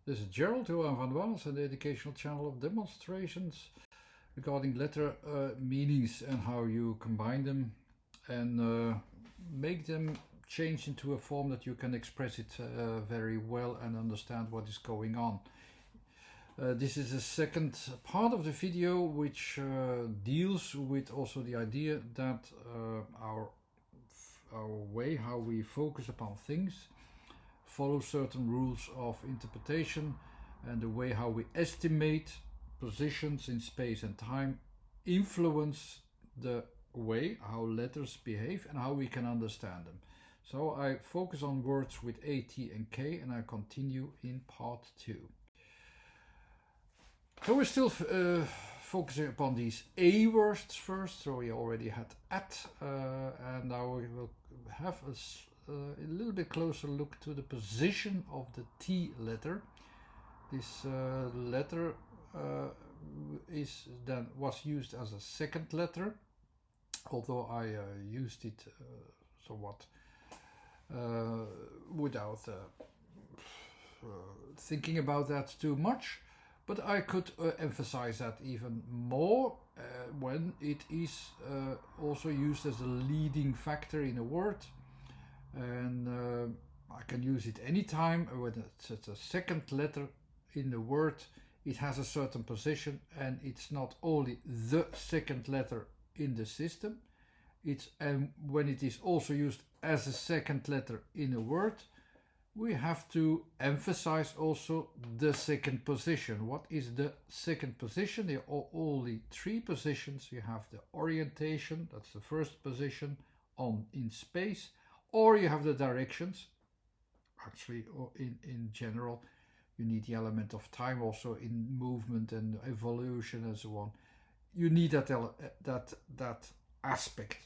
This is Gerald Johan van Waals, an educational channel of demonstrations regarding letter meanings and how you combine them and make them change into a form that you can express it very well and understand what is going on. This is the second part of the video, which deals with also the idea that our way how we focus upon things follow certain rules of interpretation, and the way how we estimate positions in space and time influence the way how letters behave and how we can understand them. So I focus on words with A, T and K, and I continue in part 2. So we're still focusing upon these A words first. So we already had at, and now we will have a little bit closer look to the position of the T letter. This letter was used as a second letter, although I used it somewhat without thinking about that too much. But I could emphasize that even more when it is also used as a leading factor in a word. And I can use it anytime when it's a second letter in the word. It has a certain position, and it's not only the second letter in the system. It's when it is also used as a second letter in a word, we have to emphasize also the second position. What is the second position? There are only three positions. You have the orientation, that's the first position in space, or you have the directions. Actually, in general, you need the element of time also in movement and evolution and so on. You need that aspect.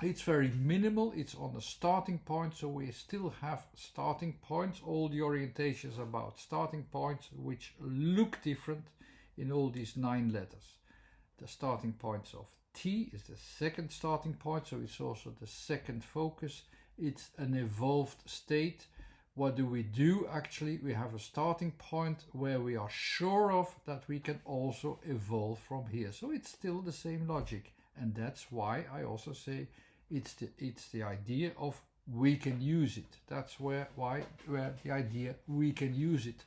It's very minimal. It's on the starting point, so we still have starting points. All the orientations about starting points, which look different in all these 9 letters. The starting points of T is the second starting point, so it's also the second focus. It's an evolved state. What do we do? Actually, we have a starting point where we are sure of that we can also evolve from here. So it's still the same logic, and that's why I also say it's the idea of we can use it. That's where the idea we can use it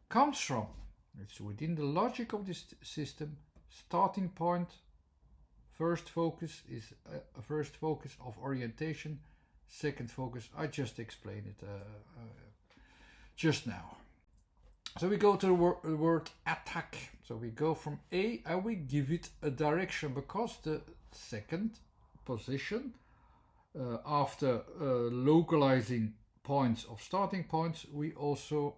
comes from. It's within the logic of this system. Starting point, first focus is a first focus of orientation. Second focus, I just explained it just now. So we go to the word attack. So we go from A and we give it a direction, because the second position, after localizing points of starting points, we also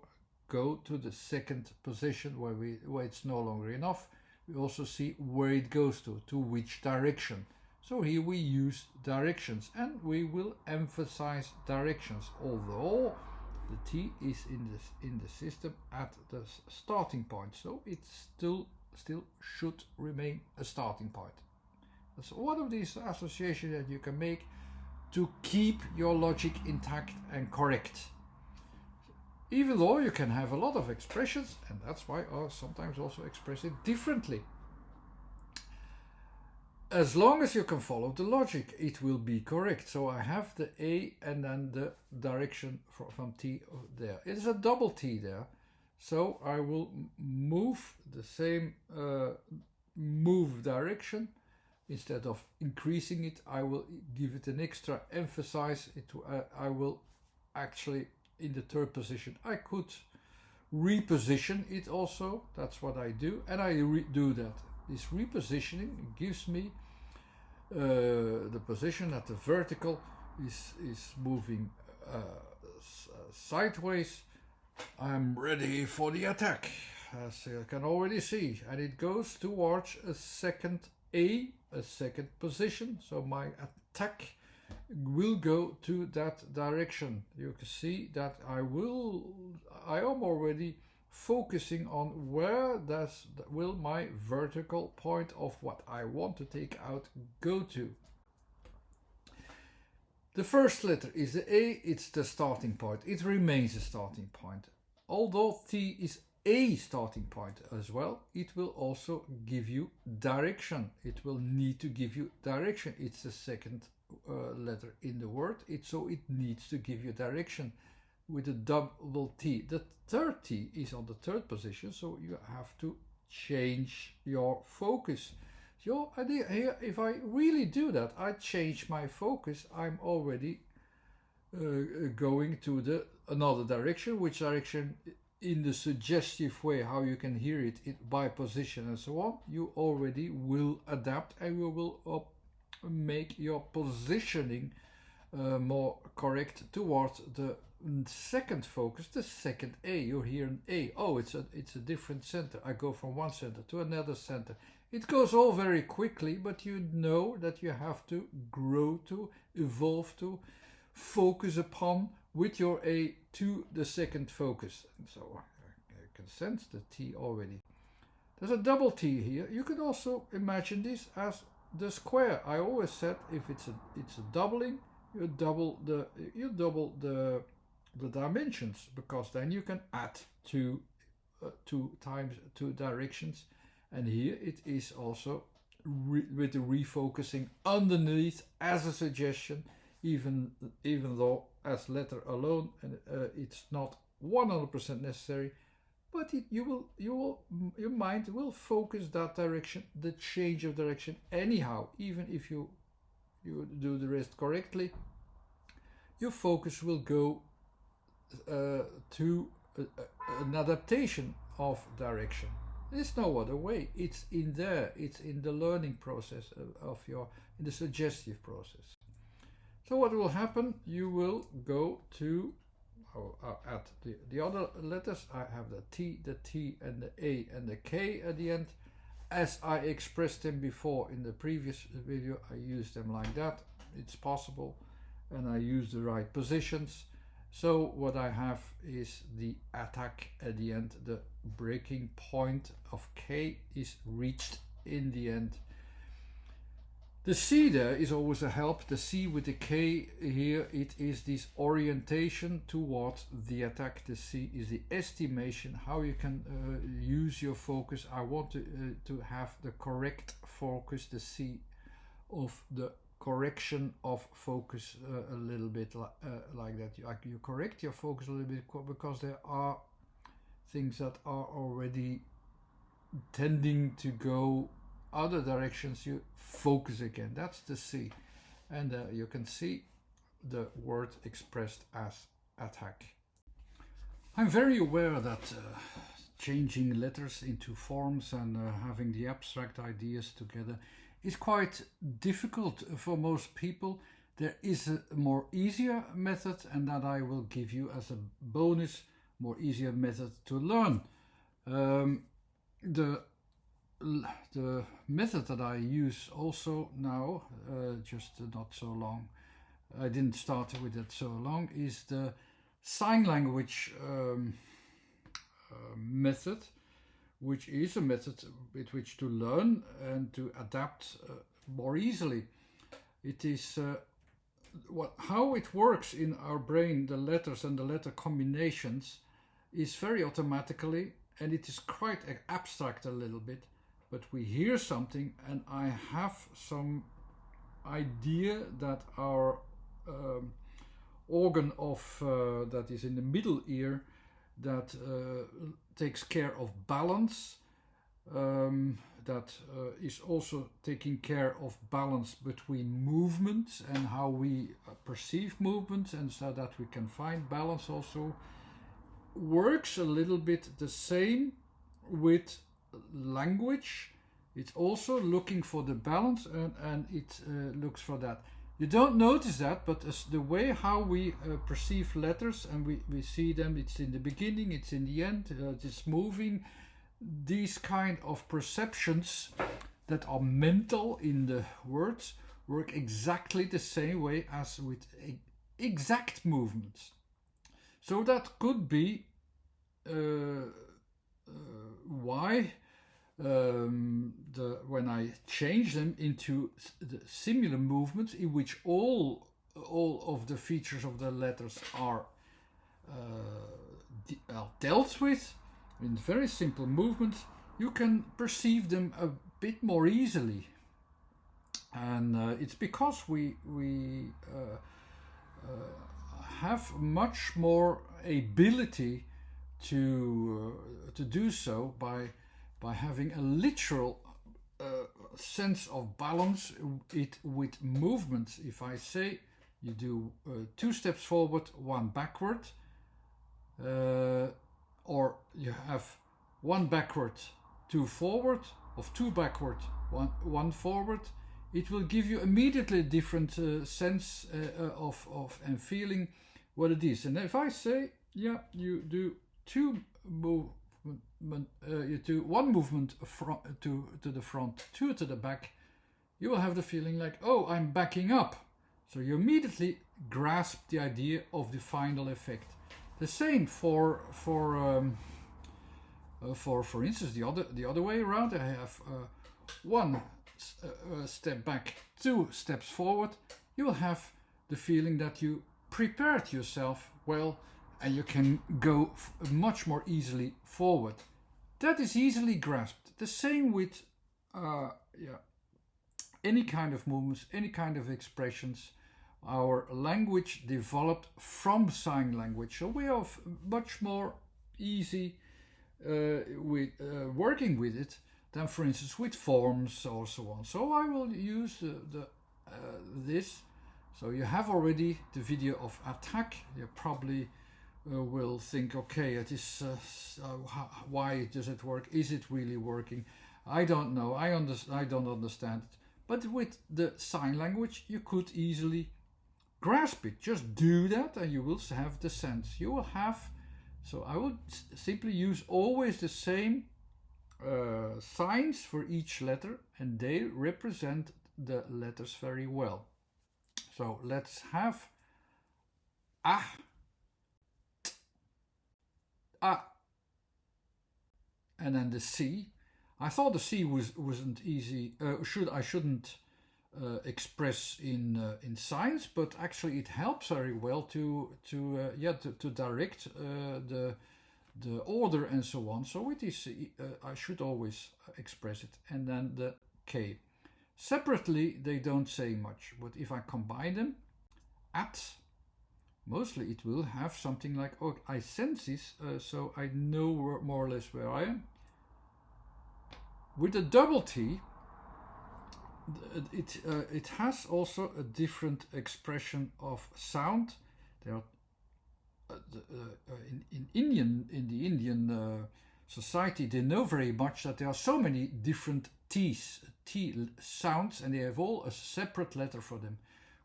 go to the second position where it's no longer enough. We also see where it goes to which direction. So here we use directions, and we will emphasize directions, although the T is in the system at the starting point, so it still should remain a starting point. That's one of these associations that you can make to keep your logic intact and correct. Even though you can have a lot of expressions, and that's why I sometimes also express it differently. As long as you can follow the logic, it will be correct. So I have the A and then the direction from T there. It's a double T there. So I will move the same move direction. Instead of increasing it, I will give it an extra emphasis. I will actually, in the third position, I could reposition it also. That's what I do, and I do that. This repositioning gives me the position that the vertical is moving sideways. I'm ready for the attack, as you can already see, and it goes towards a second position. So my attack will go to that direction. You can see that I am already focusing on where will my vertical point of what I want to take out go to. The first letter is the A, it's the starting point. It remains a starting point. although T is a starting point as well, it will also give you direction. It will need to give you direction. It's the second letter in the word, so it needs to give you direction with a double T. The third T is on the third position, so you have to change your focus. Your idea here, if I really do that, I change my focus, I'm already going to another direction. Which direction? In the suggestive way, how you can hear it by position and so on, you already will adapt, and you will make your positioning more correct towards the second focus, the second A. You hear an A. Oh, it's a different center. I go from one center to another center. It goes all very quickly, but you know that you have to grow to, evolve to, focus upon with your A to the second focus. And so you can sense the T already. There's a double T here. You can also imagine this as the square. I always said if it's a doubling, you double the dimensions, because then you can add two times two directions. And here it is also with the refocusing underneath as a suggestion, even though as letter alone it's not 100% necessary, but your mind will focus that direction, the change of direction anyhow. Even if you do the rest correctly, your focus will go to an adaptation of direction. There's no other way. It's in there. It's in the learning process in the suggestive process. So what will happen? You will go to at the other letters. I have the T and the A and the K at the end. As I expressed them before in the previous video, I use them like that. It's possible, and I use the right positions. So what I have is the attack at the end. The breaking point of K is reached in the end. The C there is always a help. The C with the K here, it is this orientation towards the attack. The C is the estimation, how you can use your focus. I want to have the correct focus, the C of the correction of focus a little bit like that. You correct your focus a little bit because there are things that are already tending to go other directions. You focus again. That's the C, and you can see the word expressed as attack. I'm very aware that changing letters into forms and having the abstract ideas together is quite difficult for most people. There is a more easier method, and that I will give you as a bonus, more easier method to learn. The method that I use also now, just not so long, I didn't start with it so long, is the sign language method, which is a method with which to learn and to adapt more easily. It is how it works in our brain, the letters and the letter combinations, is very automatically, and it is quite abstract a little bit, but we hear something and I have some idea that our organ of that is in the middle ear, that takes care of balance, that is also taking care of balance between movements and how we perceive movements, and so that we can find balance, also works a little bit the same with language. It's also looking for the balance, and it looks for that. You don't notice that, but the way how we perceive letters, and we see them, it's in the beginning, it's in the end, it's moving. These kind of perceptions that are mental in the words work exactly the same way as with exact movements. So that could be why when I change them into the similar movements in which all of the features of the letters are dealt with in very simple movements, you can perceive them a bit more easily. And it's because we have much more ability to do so by having a literal sense of balance it with movements. If I say you do 2 steps forward, 1 backward, or you have 1 backward, 2 forward, of 2 backward, 1 forward, it will give you immediately a different sense of and feeling what it is. And if I say, yeah, you do 2 movement, you do 1 movement to the front, 2 to the back, you will have the feeling like, oh, I'm backing up. So you immediately grasp the idea of the final effect. The same for instance, the other way around. I have 1 step back, 2 steps forward. You will have the feeling that you prepared yourself well, and you can go much more easily forward. That is easily grasped. The same with any kind of movements, any kind of expressions. Our language developed from sign language, so we are much more easy with working with it than, for instance, with forms or so on. So I will use this. So you have already the video of attack. You probably will think, okay, it is why does it work? Is it really working? I don't know. I don't understand it. But with the sign language, you could easily grasp it. Just do that, and you will have the sense. You will have. So I will simply use always the same signs for each letter, and they represent the letters very well. So let's have A, T, A, and then the C. I thought the C wasn't easy. I shouldn't express in signs, but actually it helps very well to direct the order and so on. So it is. I should always express it. And then the K. Separately, they don't say much, but if I combine them, at, mostly it will have something like, oh, I sense this, so I know more or less where I am. With the double T, it has also a different expression of sound. There are in the Indian society, they know very much that there are so many different T sounds, and they have all a separate letter for them.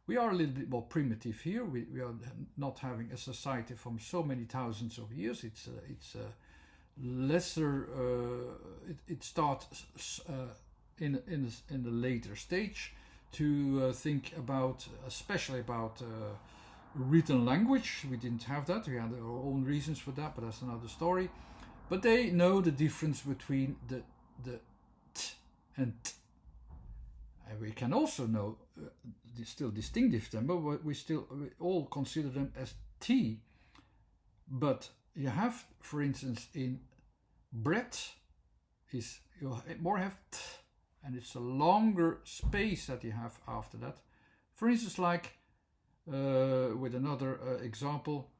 We are a little bit more primitive here. We are not having a society from so many thousands of years. It's lesser. It starts in the later stage to think about, especially about written language. We didn't have that. We had our own reasons for that, but that's another story. But they know the difference between the t and t. And we can also know, still distinguish them, but we all consider them as T. But you have, for instance, in bread, you more have T, and it's a longer space that you have after that. For instance, like with another example,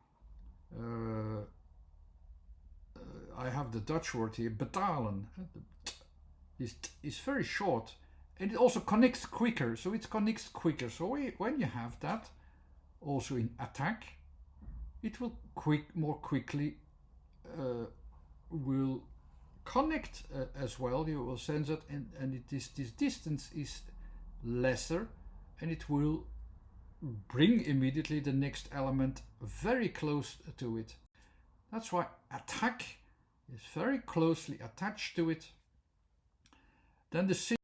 I have the Dutch word here, betalen. Is very short, and it also connects quicker. So it connects quicker. So when you have that, also in attack, it will more quickly will connect as well. You will sense it, and this distance is lesser, and it will bring immediately the next element very close to it. That's why attack is very closely attached to it. Then the C,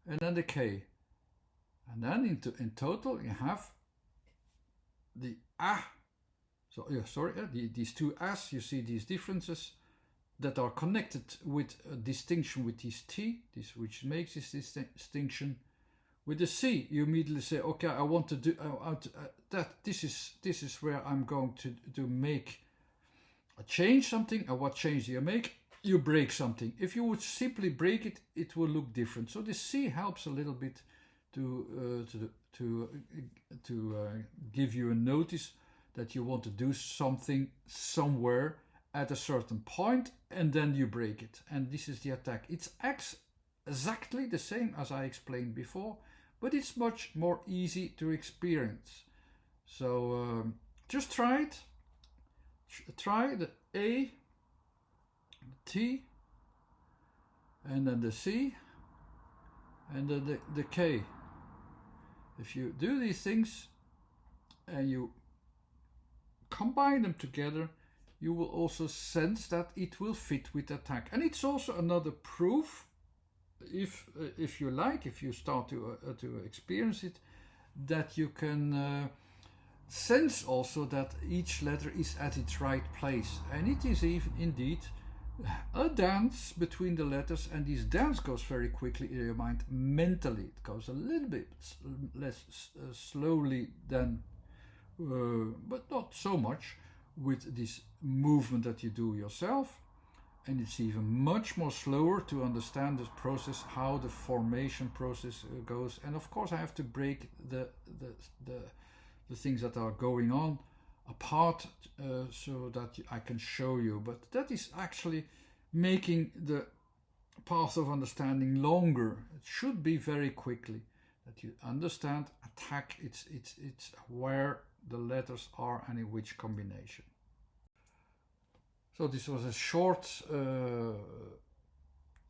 and then the K. And then in total you have the A. So these two A's, you see these differences that are connected with a distinction with this T, which makes this distinction. With the C, you immediately say, okay, I want to do that. This is where I'm going to make change something, and what change do you make? You break something. If you would simply break it, it will look different. So the C helps a little bit to give you a notice that you want to do something somewhere at a certain point, and then you break it. And this is the attack. It's exactly the same as I explained before, but it's much more easy to experience. So just try it. Try the A, T, and then the C, and then the K. If you do these things and you combine them together, you will also sense that it will fit with the attack. And it's also another proof, if you like, if you start to experience it, that you can sense also that each letter is at its right place. And it is even indeed a dance between the letters, and this dance goes very quickly in your mind mentally. It goes a little bit less slowly than, but not so much, with this movement that you do yourself. And it's even much more slower to understand this process, how the formation process goes. And of course I have to break the things that are going on apart so that I can show you. But that is actually making the path of understanding longer. It should be very quickly that you understand attack. It's where the letters are and in which combination. So this was a short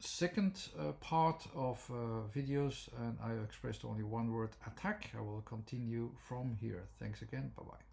second part of videos, and I expressed only one word, attack. I will continue from here. Thanks again. Bye bye.